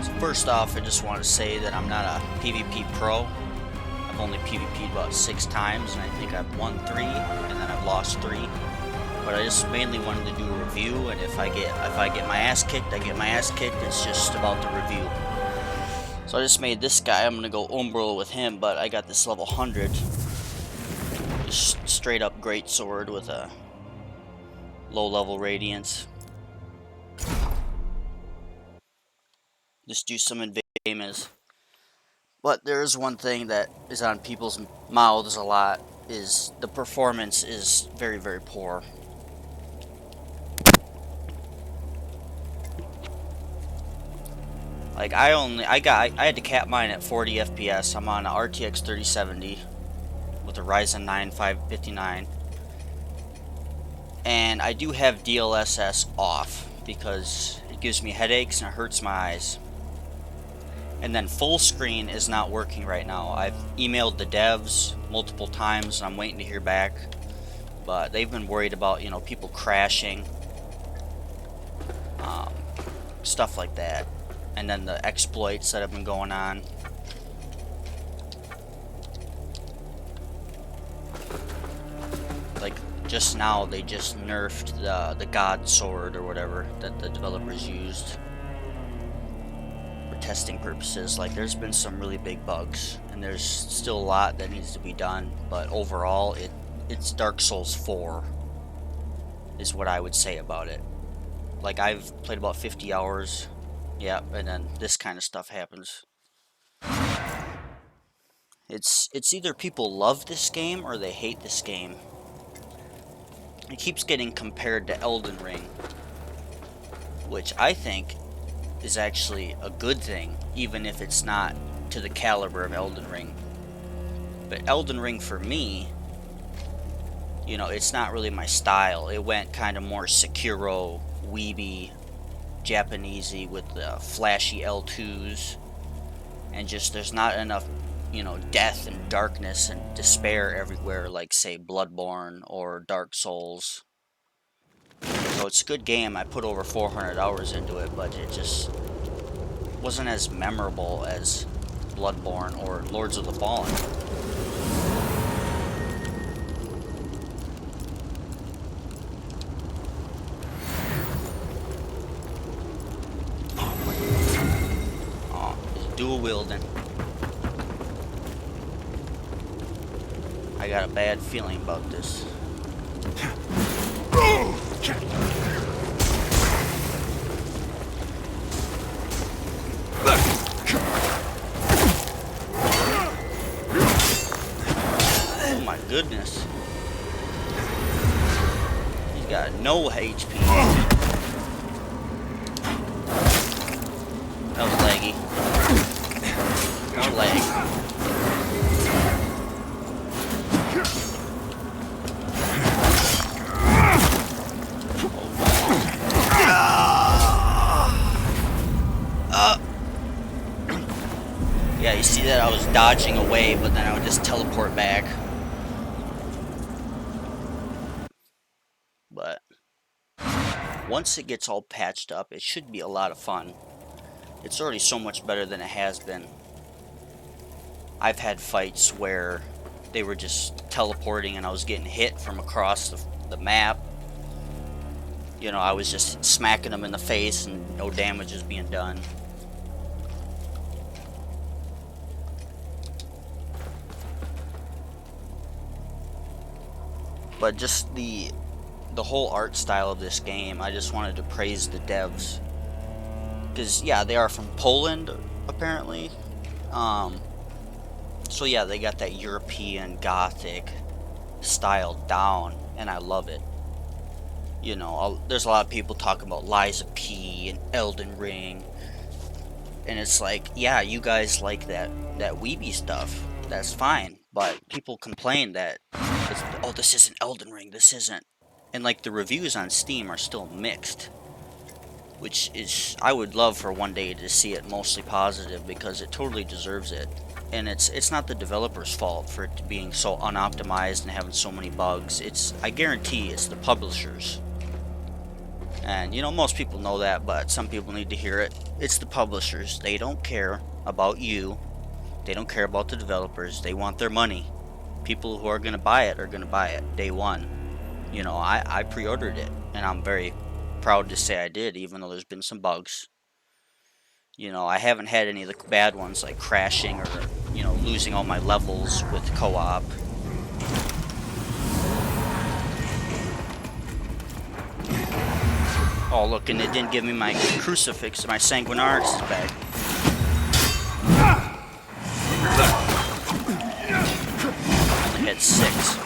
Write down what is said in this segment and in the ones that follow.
So first off, I just want to say that I'm not a PvP pro. I've only PvP'd about 6 times, and I think I've won 3, and then I've lost 3. But I just mainly wanted to do a review, and if I get my ass kicked, I get my ass kicked. It's just about the review. So I just made this guy. I'm gonna go Umbral with him, but I got this level 100, just straight up great sword with a low level radiance. Just do some invasions. But there is one thing that is on people's mouths a lot, is the performance is very, very poor. Like I had to cap mine at 40 FPS. I'm on a RTX 3070 with a Ryzen 9 559. And I do have DLSS off because it gives me headaches and it hurts my eyes. And then full screen is not working right now. I've emailed the devs multiple times and I'm waiting to hear back. But they've been worried about, you know, people crashing. Stuff like that. And then the exploits that have been going on. Like just now they just nerfed the God Sword or whatever that the developers used for testing purposes. Like there's been some really big bugs and there's still a lot that needs to be done, but overall it's Dark Souls 4 is what I would say about it. Like I've played about 50 hours. Yeah, and then this kind of stuff happens. It's either people love this game or they hate this game. It keeps getting compared to Elden Ring, which I think is actually a good thing, even if it's not to the caliber of Elden Ring. But Elden Ring for me, you know, it's not really my style. It went kind of more Sekiro, weeby, Japanesey with the flashy L2s, and just there's not enough, you know, death and darkness and despair everywhere like say Bloodborne or Dark Souls. So it's a good game. I put over 400 hours into it, but it just wasn't as memorable as Bloodborne or Lords of the Fallen. Dual wielding. I got a bad feeling about this. Oh my goodness. He's got no HP. That was laggy. No lag. Yeah, you see that I was dodging away, but then I would just teleport back. But once it gets all patched up, it should be a lot of fun. It's already so much better than it has been. I've had fights where they were just teleporting and I was getting hit from across the map. You know, I was just smacking them in the face and no damage is being done. But just the whole art style of this game, I just wanted to praise the devs. Because, yeah, they are from Poland, apparently. So, yeah, they got that European Gothic style down, and I love it. You know, there's a lot of people talking about Lies of P and Elden Ring. And it's like, yeah, you guys like that weeby stuff. That's fine. But people complain that, oh, this isn't Elden Ring, this isn't. And, like, the reviews on Steam are still mixed. Which is, I would love for one day to see it mostly positive because it totally deserves it. And it's not the developer's fault for it being so unoptimized and having so many bugs. I guarantee it's the publishers. And, you know, most people know that, but some people need to hear it. It's the publishers. They don't care about you. They don't care about the developers. They want their money. People who are going to buy it are going to buy it day one. You know, I pre-ordered it, and I'm very proud to say I did, even though there's been some bugs. You know, I haven't had any of the bad ones like crashing or, you know, losing all my levels with co-op. Oh, look, and it didn't give me my crucifix. My sanguinaris is back. I only had 6.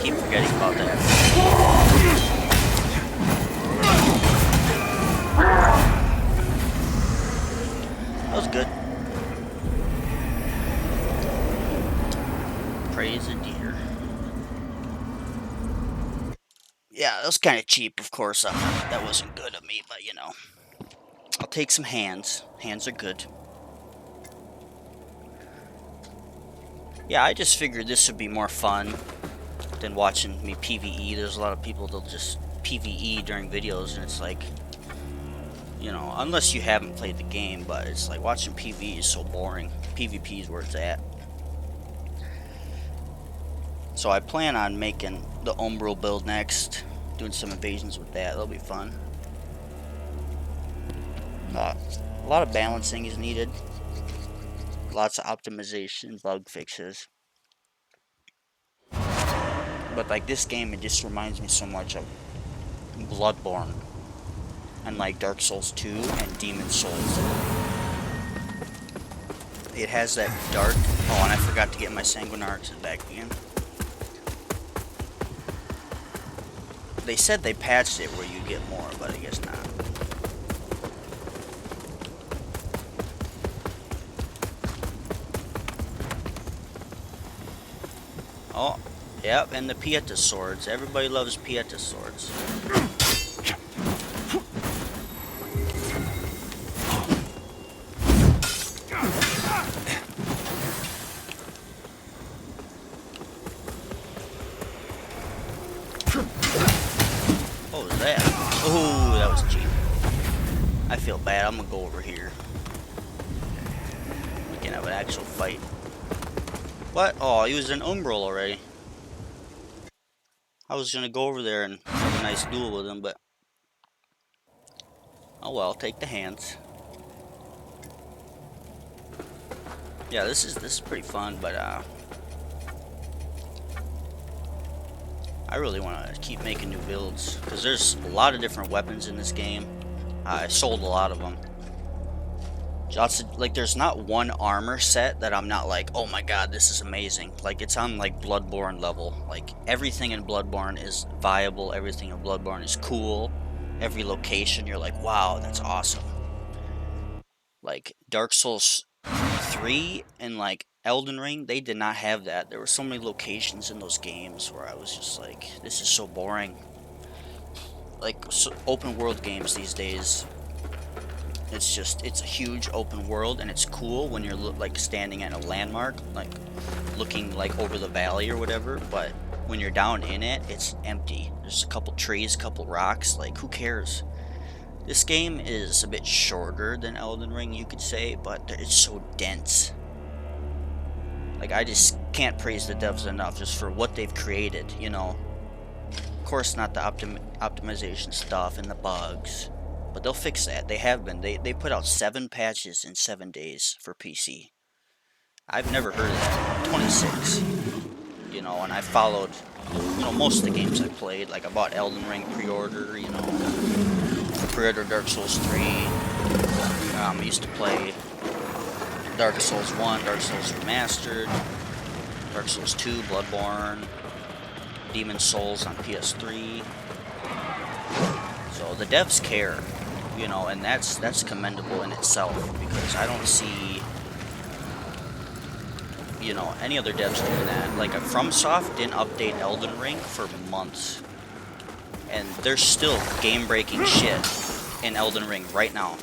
Keep forgetting about that. That was good. Praise a deer. Yeah, that was kind of cheap, of course. That wasn't good of me, but you know. I'll take some hands. Hands are good. Yeah, I just figured this would be more fun than watching me PvE. There's a lot of people that'll just PvE during videos, and it's like, you know, unless you haven't played the game, but it's like watching PvE is so boring. PvP is where it's at. So I plan on making the Umbral build next, doing some invasions with that. That'll be fun. A lot of balancing is needed. Lots of optimization, bug fixes. But like this game, it just reminds me so much of Bloodborne and like Dark Souls 2 and Demon Souls. It has that dark... Oh, and I forgot to get my sanguinaris back again. They said they patched it where you get more, but I guess not. Oh, yep, and the Pieta swords. Everybody loves Pieta swords. What was that? Oh, that was cheap. I feel bad. I'm gonna go over here. We can have an actual fight. What? Oh, he was in Umbral already. I was gonna go over there and have a nice duel with him, but... Oh well, take the hands. Yeah, this is pretty fun, but I really want to keep making new builds, because there's a lot of different weapons in this game. I sold a lot of them. Like, there's not one armor set that I'm not like, oh my god, this is amazing. Like, it's on, like, Bloodborne level. Like, everything in Bloodborne is viable. Everything in Bloodborne is cool. Every location, you're like, wow, that's awesome. Like, Dark Souls 3 and, like, Elden Ring, they did not have that. There were so many locations in those games where I was just like, this is so boring. Like, so open world games these days, it's a huge open world, and it's cool when you're like standing at a landmark, like looking like over the valley or whatever, but when you're down in it, it's empty. There's a couple trees, a couple rocks, like who cares? This game is a bit shorter than Elden Ring, you could say, but it's so dense. Like, I just can't praise the devs enough just for what they've created, you know. Of course, not the optimization stuff and the bugs, but they'll fix that. They have been. They put out 7 patches in 7 days for PC. I've never heard of that. 26. You know, and I followed, you know, most of the games I played. Like, I bought Elden Ring pre-order, you know. Pre-order Dark Souls 3. I used to play Dark Souls 1, Dark Souls Remastered. Dark Souls 2, Bloodborne, Demon Souls on PS3. So the devs care, you know, and that's commendable in itself, because I don't see, you know, any other devs doing that. Like FromSoft didn't update Elden Ring for months, and there's still game-breaking shit in Elden Ring right now,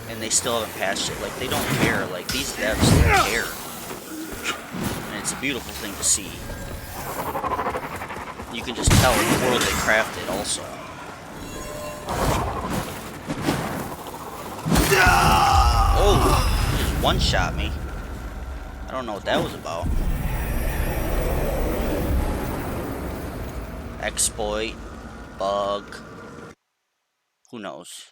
and they still haven't patched it. Like, they don't care. Like, these devs don't care, and it's a beautiful thing to see. You can just tell the world they crafted also. Oh, just one-shot me. I don't know what that was about. Exploit, bug, who knows?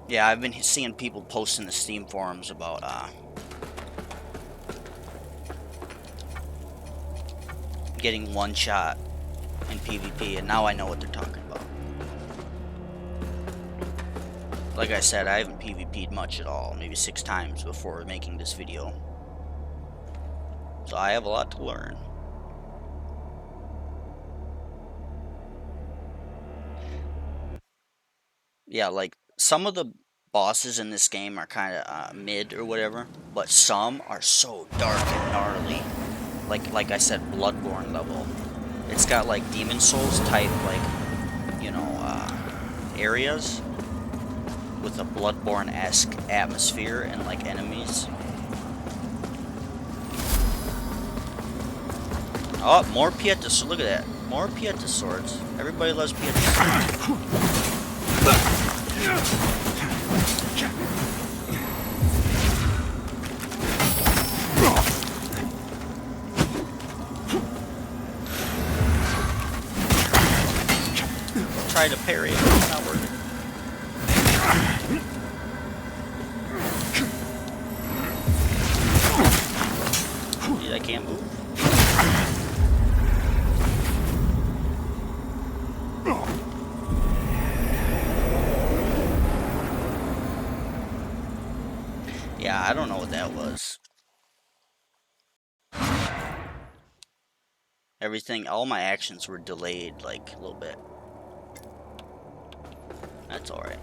Yeah, I've been seeing people post in the Steam forums about getting one shot in PvP, and now I know what they're talking about. Like I said, I haven't PvP'd much at all, maybe 6 times before making this video. So I have a lot to learn. Yeah, like, some of the bosses in this game are kind of mid or whatever, but some are so dark and gnarly. Like I said, Bloodborne level. It's got like Demon Souls type, like, you know, areas with a Bloodborne-esque atmosphere and like enemies. Oh, more Pieta. So look at that. More Pieta swords. Everybody loves Pieta swords. Try to parry it. It's not working. Dude, I can't move. Yeah, I don't know what that was. Everything, all my actions were delayed like a little bit. That's alright.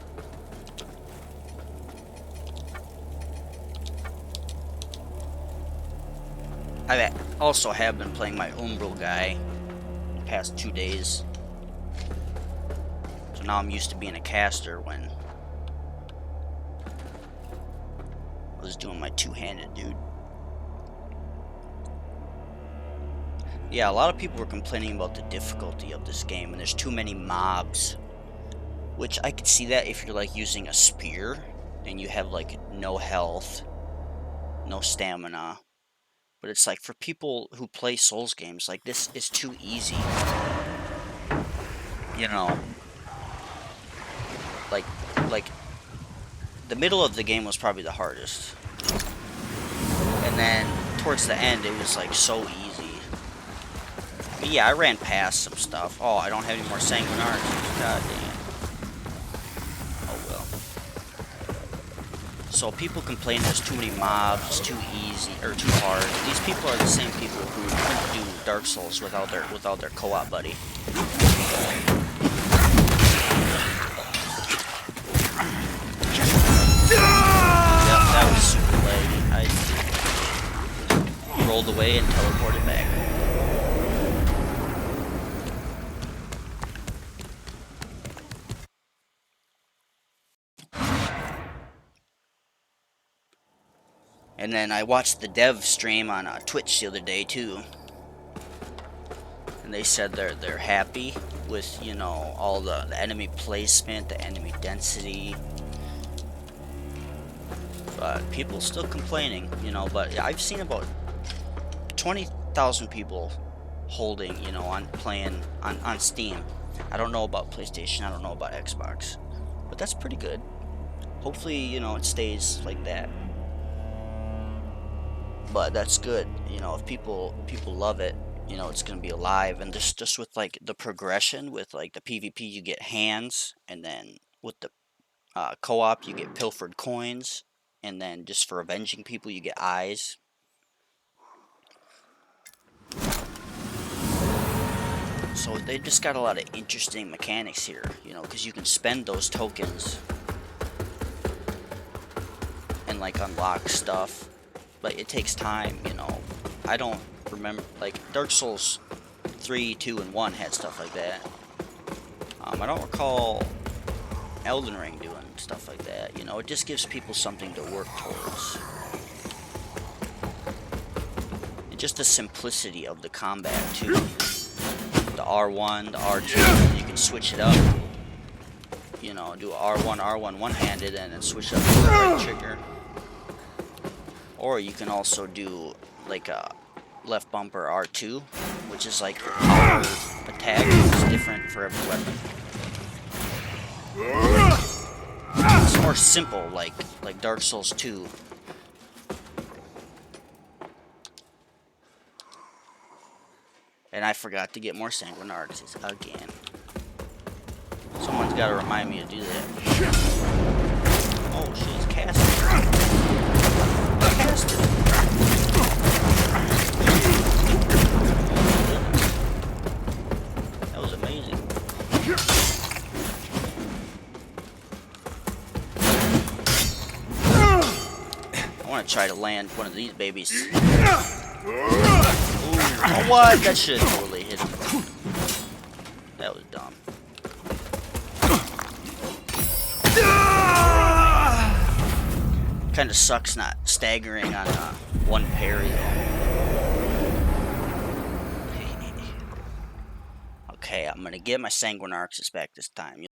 I also have been playing my Umbral guy the past 2 days. So now I'm used to being a caster when I was doing my two-handed dude. Yeah, a lot of people were complaining about the difficulty of this game, and there's too many mobs. Which I could see that if you're like using a spear and you have like no health, no stamina. But it's like for people who play Souls games, like this is too easy. You know, like the middle of the game was probably the hardest. And then towards the end it was like so easy. But yeah, I ran past some stuff. Oh, I don't have any more sanguine arts. God damn. So people complain there's too many mobs, it's too easy or too hard. These people are the same people who couldn't do Dark Souls without their co-op buddy. Yep, that was super laggy. I rolled away and teleported back. And then I watched the dev stream on Twitch the other day too, and they said they're happy with, you know, all the enemy placement, the enemy density. But people still complaining, you know. But I've seen about 20,000 people holding, you know, on playing on Steam. I don't know about PlayStation. I don't know about Xbox, but that's pretty good. Hopefully, you know, it stays like that. But that's good, you know. If people love it, you know, it's gonna be alive. And just with like the progression with like the PvP, you get hands, and then with the Co-op, you get pilfered coins, and then just for avenging people, you get eyes. So they just got a lot of interesting mechanics here, you know, because you can spend those tokens and like unlock stuff, but it takes time, you know. I don't remember, like Dark Souls 3, 2, and 1 had stuff like that. I don't recall Elden Ring doing stuff like that, you know. It just gives people something to work towards. And just the simplicity of the combat too. The R1, the R2, you can switch it up. You know, do R1, R1 one-handed and then switch up to the right trigger. Or you can also do like a left bumper R2, which is like your power attack. It's different for every weapon. It's more simple, like Dark Souls 2. And I forgot to get more sanguine arts again. Someone's got to remind me to do that. Oh, she's casting. Casting. That was amazing. I want to try to land one of these babies. Ooh, oh, what? That should have totally hit him. That was dumb. Kind of sucks not staggering on one parry though. Okay, I'm gonna get my Sanguine Arxis back this time.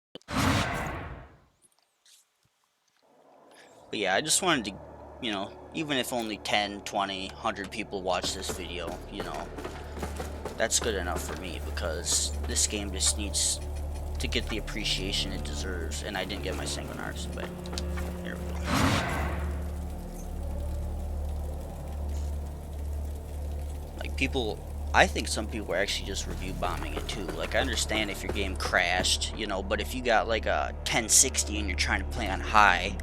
But yeah, I just wanted to, you know, even if only 10, 20, 100 people watch this video, you know, that's good enough for me, because this game just needs to get the appreciation it deserves, and I didn't get my Sanguine Arxis, but here we go. Like, people, I think some people are actually just review bombing it too. Like, I understand if your game crashed, you know, but if you got like a 1060 and you're trying to play on high,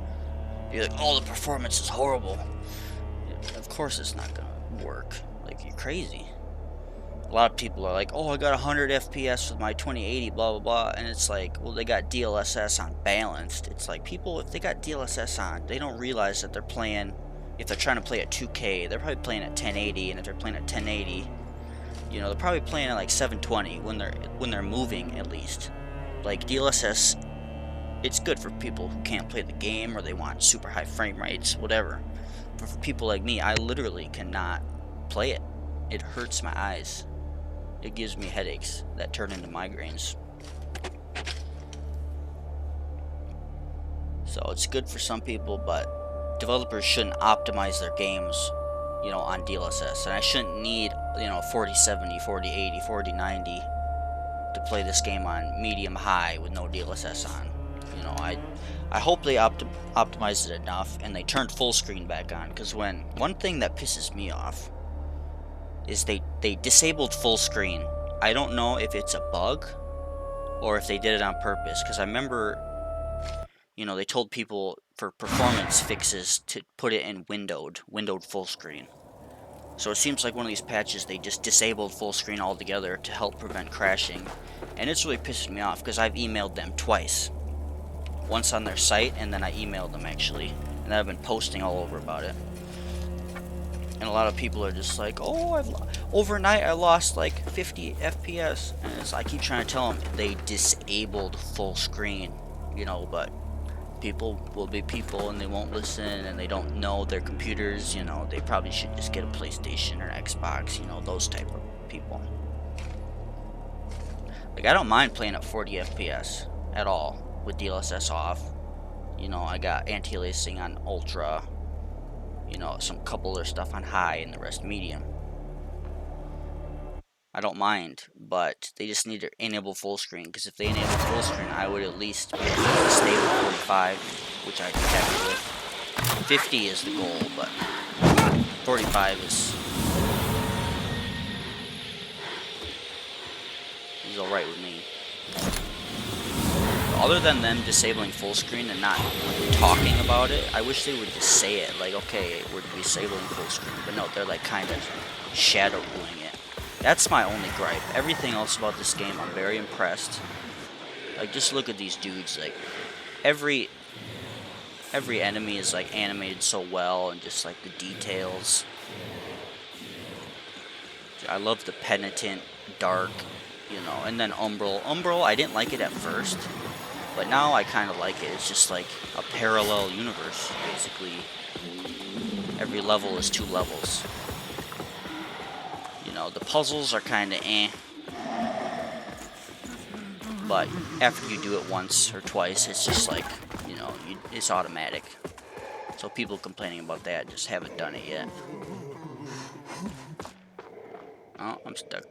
you're like, oh, the performance is horrible. Of course it's not gonna work. Like, you're crazy. A lot of people are like, oh, I got 100 FPS with my 2080, blah, blah, blah. And it's like, well, they got DLSS on balanced. It's like, people, if they got DLSS on, they don't realize that they're playing, if they're trying to play at 2K, they're probably playing at 1080. And if they're playing at 1080, you know, they're probably playing at like 720 when they're moving, at least. Like, DLSS, it's good for people who can't play the game or they want super high frame rates, whatever. But for people like me, I literally cannot play it. It hurts my eyes. It gives me headaches that turn into migraines. So it's good for some people, but developers shouldn't optimize their games, you know, on DLSS. And I shouldn't need, you know, 4070, 4080, 4090 to play this game on medium high with no DLSS on. You know, I hope they optimized it enough and they turned full screen back on, because one thing that pisses me off is they disabled full screen. I don't know if it's a bug or if they did it on purpose, because I remember, you know, they told people for performance fixes to put it in windowed full screen. So it seems like one of these patches they just disabled full screen altogether to help prevent crashing, and it's really pissed me off because I've emailed them twice. Once on their site, and then I emailed them actually, and I've been posting all over about it. And a lot of people are just like, oh, overnight I lost like 50 FPS, and I keep trying to tell them they disabled full screen, you know, but people will be people and they won't listen and they don't know their computers, you know. They probably should just get a PlayStation or Xbox, you know, those type of people. Like, I don't mind playing at 40 FPS at all with DLSS off. You know, I got anti-aliasing on ultra, you know, some couple other stuff on high and the rest medium. I don't mind, but they just need to enable full screen, because if they enable full screen, I would at least be able to stay with 45, which I'd be happy with. 50 is the goal, but 45 is alright with me. other than them disabling full screen and not talking about it, I wish they would just say it, like, okay, we're disabling full screen, but no, they're like kind of shadowing it. That's my only gripe. Everything else about this game, I'm very impressed. Like, just look at these dudes, like, every enemy is, like, animated so well, and just, like, the details. I love the Penitent, Dark, you know, and then Umbral. Umbral, I didn't like it at first, but now I kind of like it. It's just, like, a parallel universe, basically. Every level is 2 levels. You know, the puzzles are kind of eh. But after you do it once or twice, it's just like, you know, it's automatic. So people complaining about that just haven't done it yet. Oh, I'm stuck.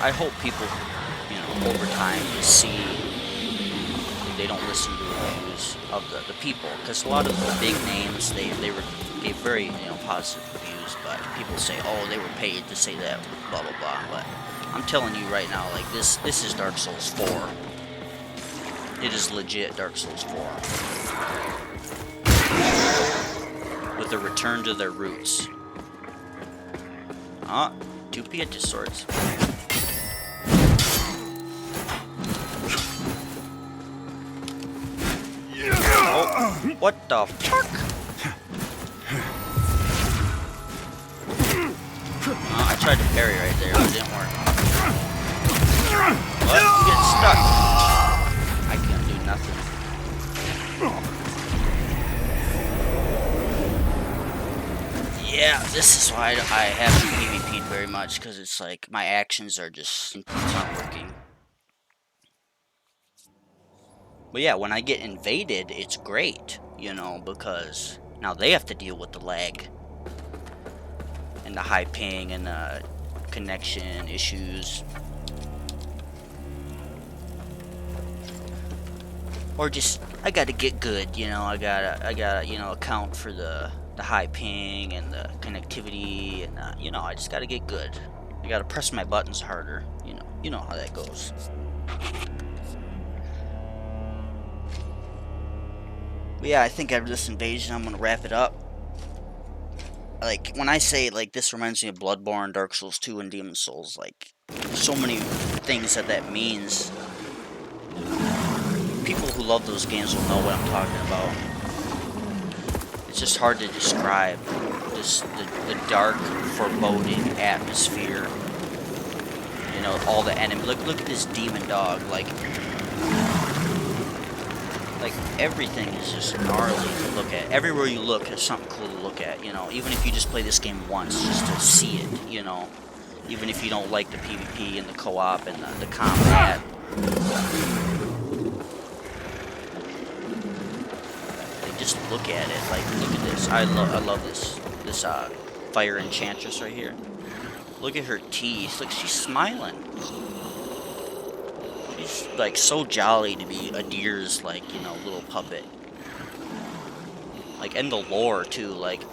I hope people, you know, over time see they don't listen to the reviews of the people, because a lot of the big names they gave very, you know, positive reviews, but people say, oh, they were paid to say that, blah blah blah. But I'm telling you right now, like, this is Dark Souls 4. It is legit Dark Souls 4 with a return to their roots. Ah, 2 Pieta swords. Oh, what the fuck? I tried to parry right there, but it didn't work. What? You get stuck. I can't do nothing. Yeah, this is why I haven't PvP'd very much, because it's like my actions are just not working. But yeah, when I get invaded, it's great, you know, because now they have to deal with the lag and the high ping and the connection issues. Or just, I gotta get good, you know, I gotta, you know, account for the high ping and the connectivity, and, you know, I just gotta get good. I gotta press my buttons harder, you know how that goes. But yeah, I think after this invasion, I'm gonna wrap it up. Like, when I say, like, this reminds me of Bloodborne, Dark Souls 2, and Demon Souls, like, so many things that means. People who love those games will know what I'm talking about. It's just hard to describe. Just the dark, foreboding atmosphere. You know, all the enemies. Look at this demon dog. Like everything is just gnarly to look at. Everywhere you look, there's something cool to look at. You know, even if you just play this game once, just to see it. You know, even if you don't like the PvP and the co-op and the combat. Just look at it. Like, look at this. I love this fire enchantress right here. Look at her teeth. Look, she's smiling. She's like so jolly to be a deer's, like, you know, little puppet. Like, and the lore too. Like,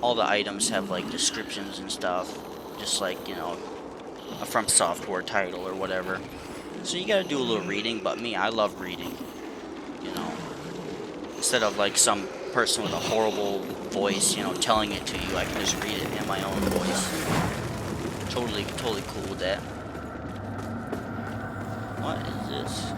all the items have like descriptions and stuff, just like, you know, a From Software title or whatever. So you gotta do a little reading. But me, I love reading. You know. Instead of like some person with a horrible voice, you know, telling it to you, I can just read it in my own voice. Totally cool with that. What is this?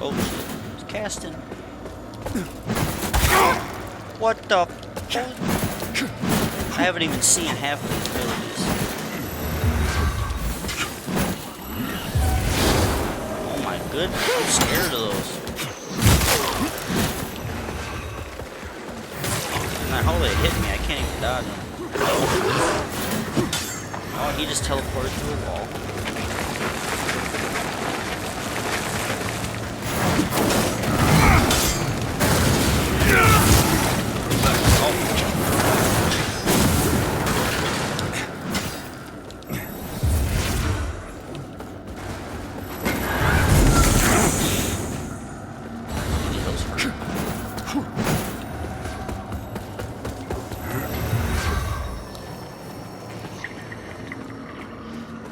Oh shit, it's casting. What the fuck? I haven't even seen half of these abilities. Oh my goodness, I'm scared of those. And how they hit me, I can't even dodge them. Oh, he just teleported through a wall.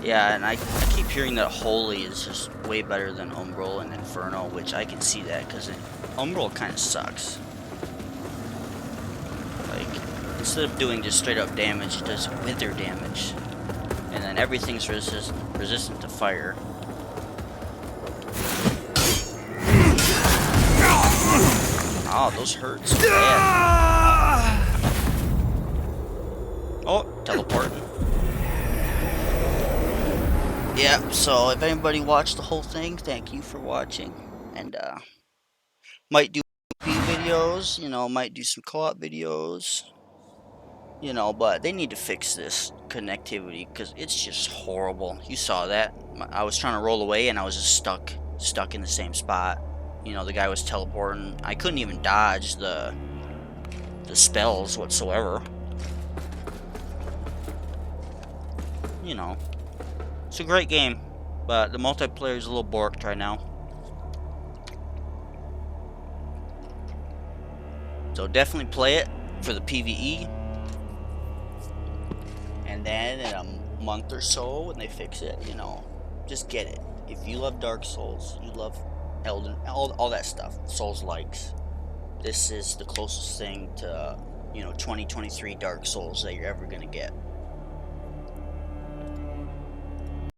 Yeah, and I keep hearing that Holy is just way better than Umbral and Inferno, which I can see that, because Umbral kind of sucks. Like, instead of doing just straight up damage, it does wither damage. And then everything's resistant to fire. Oh, those hurt so bad. Oh, teleporting. Yeah, so if anybody watched the whole thing, thank you for watching. And might do videos, you know, might do some co-op videos, you know, but they need to fix this connectivity because it's just horrible. You saw that. I was trying to roll away and I was just stuck in the same spot. You know, the guy was teleporting. I couldn't even dodge the spells whatsoever. You know, it's a great game, but the multiplayer is a little borked right now. So definitely play it for the PvE. And then in a month or so, when they fix it, you know, just get it. If you love Dark Souls, you love Elden, all that stuff, Souls likes. This is the closest thing to, you know, 2023 Dark Souls that you're ever gonna get.